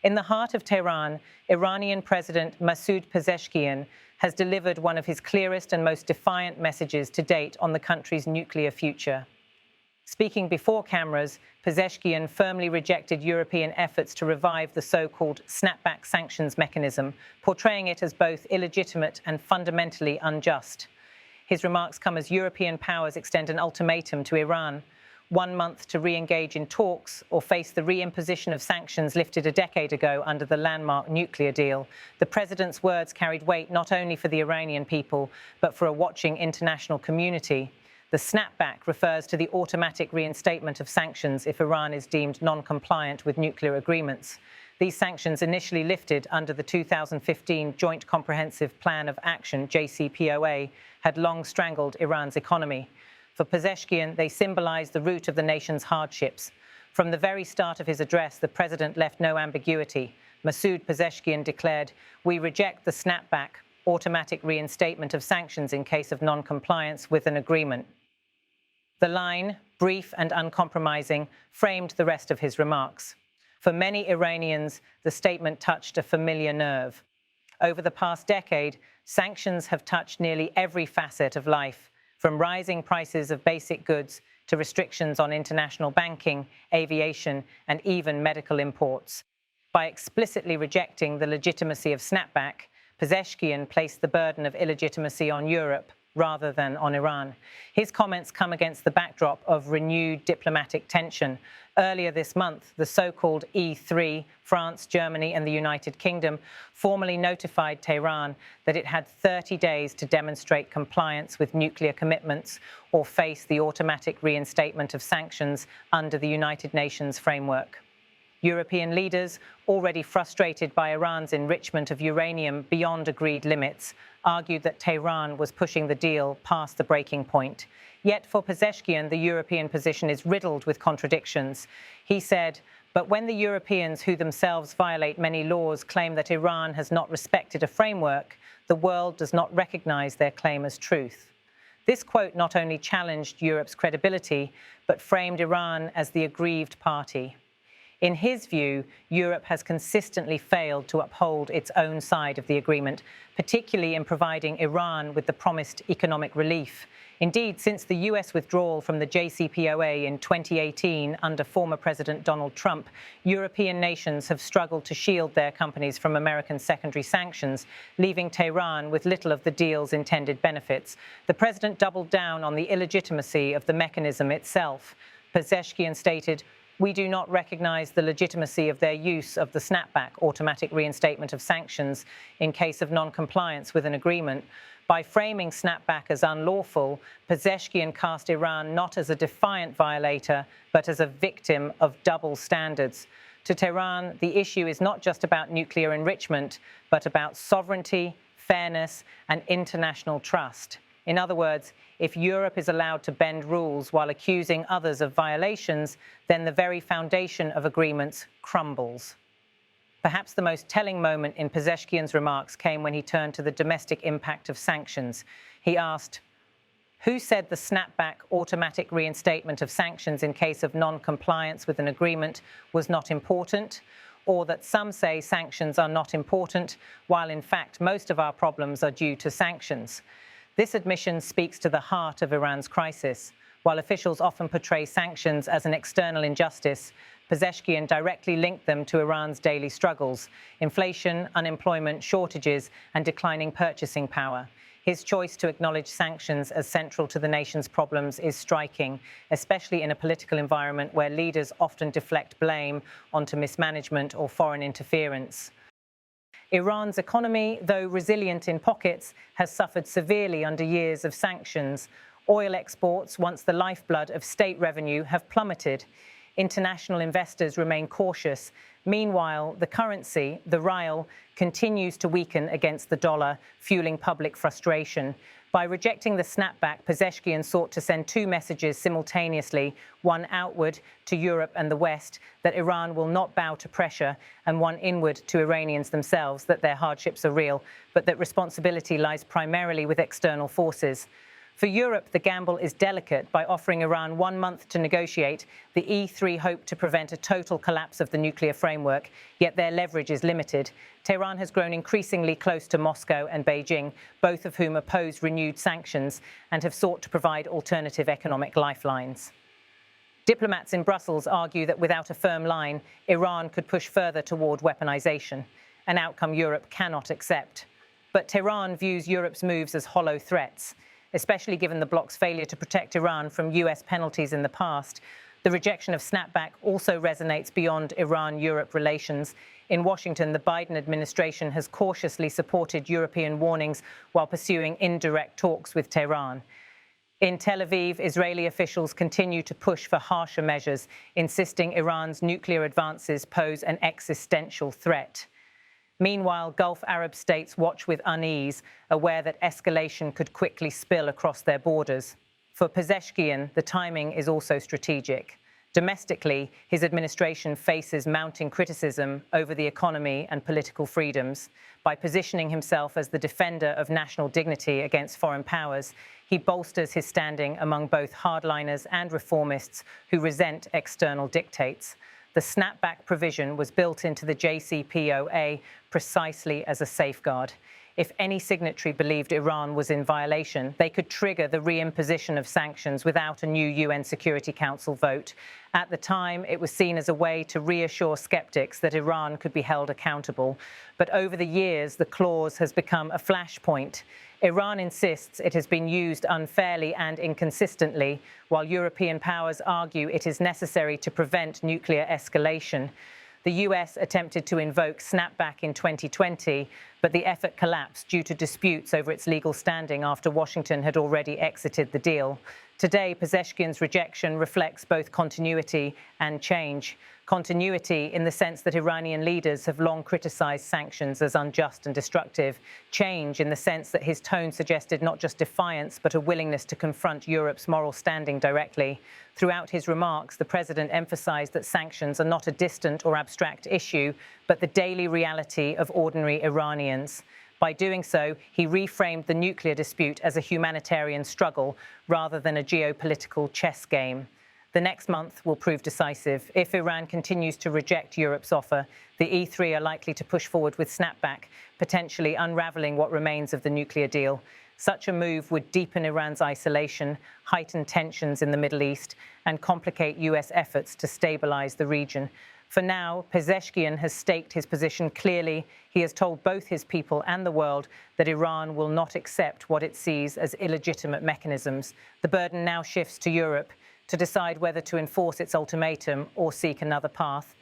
In the heart of Tehran, Iranian President Masoud Pezeshkian has delivered one of his clearest and most defiant messages to date on the country's nuclear future. Speaking before cameras, Pezeshkian firmly rejected European efforts to revive the so-called Snapback sanctions mechanism, portraying it as both illegitimate and fundamentally unjust. His remarks come as European powers extend an ultimatum to Iran: 1 month to re-engage in talks or face the re-imposition of sanctions lifted a decade ago under the landmark nuclear deal. The president's words carried weight not only for the Iranian people, but for a watching international community. The snapback refers to the automatic reinstatement of sanctions if Iran is deemed non-compliant with nuclear agreements. These sanctions, initially lifted under the 2015 Joint Comprehensive Plan of Action, JCPOA, had long strangled Iran's economy. For Pezeshkian, they symbolize the root of the nation's hardships. From the very start of his address, the president left no ambiguity. Masoud Pezeshkian declared, "We reject the snapback, automatic reinstatement of sanctions in case of non-compliance with an agreement." The line, brief and uncompromising, framed the rest of his remarks. For many Iranians, the statement touched a familiar nerve. Over the past decade, sanctions have touched nearly every facet of life, from rising prices of basic goods to restrictions on international banking, aviation, and even medical imports. By explicitly rejecting the legitimacy of snapback, Pezeshkian placed the burden of illegitimacy on Europe rather than on Iran. His comments come against the backdrop of renewed diplomatic tension. Earlier this month, the so-called E3, France, Germany, and the United Kingdom, formally notified Tehran that it had 30 days to demonstrate compliance with nuclear commitments or face the automatic reinstatement of sanctions under the United Nations framework. European leaders, already frustrated by Iran's enrichment of uranium beyond agreed limits, argued that Tehran was pushing the deal past the breaking point. Yet for Pezeshkian, the European position is riddled with contradictions. He said, "But when the Europeans, who themselves violate many laws, claim that Iran has not respected a framework, the world does not recognize their claim as truth." This quote not only challenged Europe's credibility, but framed Iran as the aggrieved party. In his view, Europe has consistently failed to uphold its own side of the agreement, particularly in providing Iran with the promised economic relief. Indeed, since the US withdrawal from the JCPOA in 2018 under former President Donald Trump, European nations have struggled to shield their companies from American secondary sanctions, leaving Tehran with little of the deal's intended benefits. The president doubled down on the illegitimacy of the mechanism itself. Pezeshkian stated, "We do not recognize the legitimacy of their use of the snapback, automatic reinstatement of sanctions, in case of non-compliance with an agreement." By framing snapback as unlawful, Pezeshkian cast Iran not as a defiant violator, but as a victim of double standards. To Tehran, the issue is not just about nuclear enrichment, but about sovereignty, fairness, and international trust. In other words, if Europe is allowed to bend rules while accusing others of violations, then the very foundation of agreements crumbles. Perhaps the most telling moment in Pezeshkian's remarks came when he turned to the domestic impact of sanctions. He asked, "Who said the snapback automatic reinstatement of sanctions in case of non-compliance with an agreement was not important? Or that some say sanctions are not important, while in fact most of our problems are due to sanctions?" This admission speaks to the heart of Iran's crisis. While officials often portray sanctions as an external injustice, Pezeshkian directly linked them to Iran's daily struggles: inflation, unemployment, shortages, and declining purchasing power. His choice to acknowledge sanctions as central to the nation's problems is striking, especially in a political environment where leaders often deflect blame onto mismanagement or foreign interference. Iran's economy, though resilient in pockets, has suffered severely under years of sanctions. Oil exports, once the lifeblood of state revenue, have plummeted. International investors remain cautious. Meanwhile, the currency, the rial, continues to weaken against the dollar, fueling public frustration. By rejecting the snapback, Pezeshkian sought to send two messages simultaneously, one outward to Europe and the West, that Iran will not bow to pressure, and one inward to Iranians themselves, that their hardships are real, but that responsibility lies primarily with external forces. For Europe, the gamble is delicate. By offering Iran 1 month to negotiate, the E3 hope to prevent a total collapse of the nuclear framework, yet their leverage is limited. Tehran has grown increasingly close to Moscow and Beijing, both of whom oppose renewed sanctions and have sought to provide alternative economic lifelines. Diplomats in Brussels argue that without a firm line, Iran could push further toward weaponization, an outcome Europe cannot accept. But Tehran views Europe's moves as hollow threats, especially given the bloc's failure to protect Iran from US penalties in the past. The rejection of Snapback also resonates beyond Iran-Europe relations. In Washington, the Biden administration has cautiously supported European warnings while pursuing indirect talks with Tehran. In Tel Aviv, Israeli officials continue to push for harsher measures, insisting Iran's nuclear advances pose an existential threat. Meanwhile, Gulf Arab states watch with unease, aware that escalation could quickly spill across their borders. For Pezeshkian, the timing is also strategic. Domestically, his administration faces mounting criticism over the economy and political freedoms. By positioning himself as the defender of national dignity against foreign powers, he bolsters his standing among both hardliners and reformists who resent external dictates. The snapback provision was built into the JCPOA precisely as a safeguard. If any signatory believed Iran was in violation, they could trigger the reimposition of sanctions without a new UN Security Council vote. At the time, it was seen as a way to reassure skeptics that Iran could be held accountable. But over the years, the clause has become a flashpoint. Iran insists it has been used unfairly and inconsistently, while European powers argue it is necessary to prevent nuclear escalation. The US attempted to invoke Snapback in 2020, but the effort collapsed due to disputes over its legal standing after Washington had already exited the deal. Today, Pezeshkian's rejection reflects both continuity and change. Continuity in the sense that Iranian leaders have long criticized sanctions as unjust and destructive. Change in the sense that his tone suggested not just defiance, but a willingness to confront Europe's moral standing directly. Throughout his remarks, the president emphasized that sanctions are not a distant or abstract issue, but the daily reality of ordinary Iranians. By doing so, he reframed the nuclear dispute as a humanitarian struggle rather than a geopolitical chess game. The next month will prove decisive. If Iran continues to reject Europe's offer, the E3 are likely to push forward with Snapback, potentially unraveling what remains of the nuclear deal. Such a move would deepen Iran's isolation, heighten tensions in the Middle East, and complicate US efforts to stabilize the region. For now, Pezeshkian has staked his position clearly. He has told both his people and the world that Iran will not accept what it sees as illegitimate mechanisms. The burden now shifts to Europe to decide whether to enforce its ultimatum or seek another path.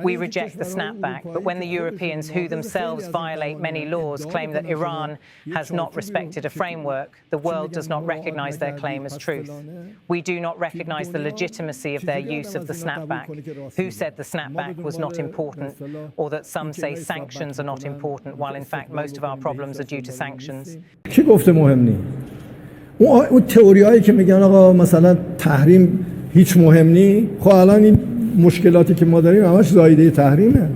We reject the snapback, but when the Europeans, who themselves violate many laws, claim that Iran has not respected a framework, the world does not recognize their claim as truth. We do not recognize the legitimacy of their use of the snapback. Who said the snapback was not important, or that some say sanctions are not important, while in fact most of our problems are due to sanctions? اون تئوریایی که میگن آقا مثلا تحریم هیچ مهم نی، خب الان این مشکلاتی که ما داریم همش زایده تحریمه.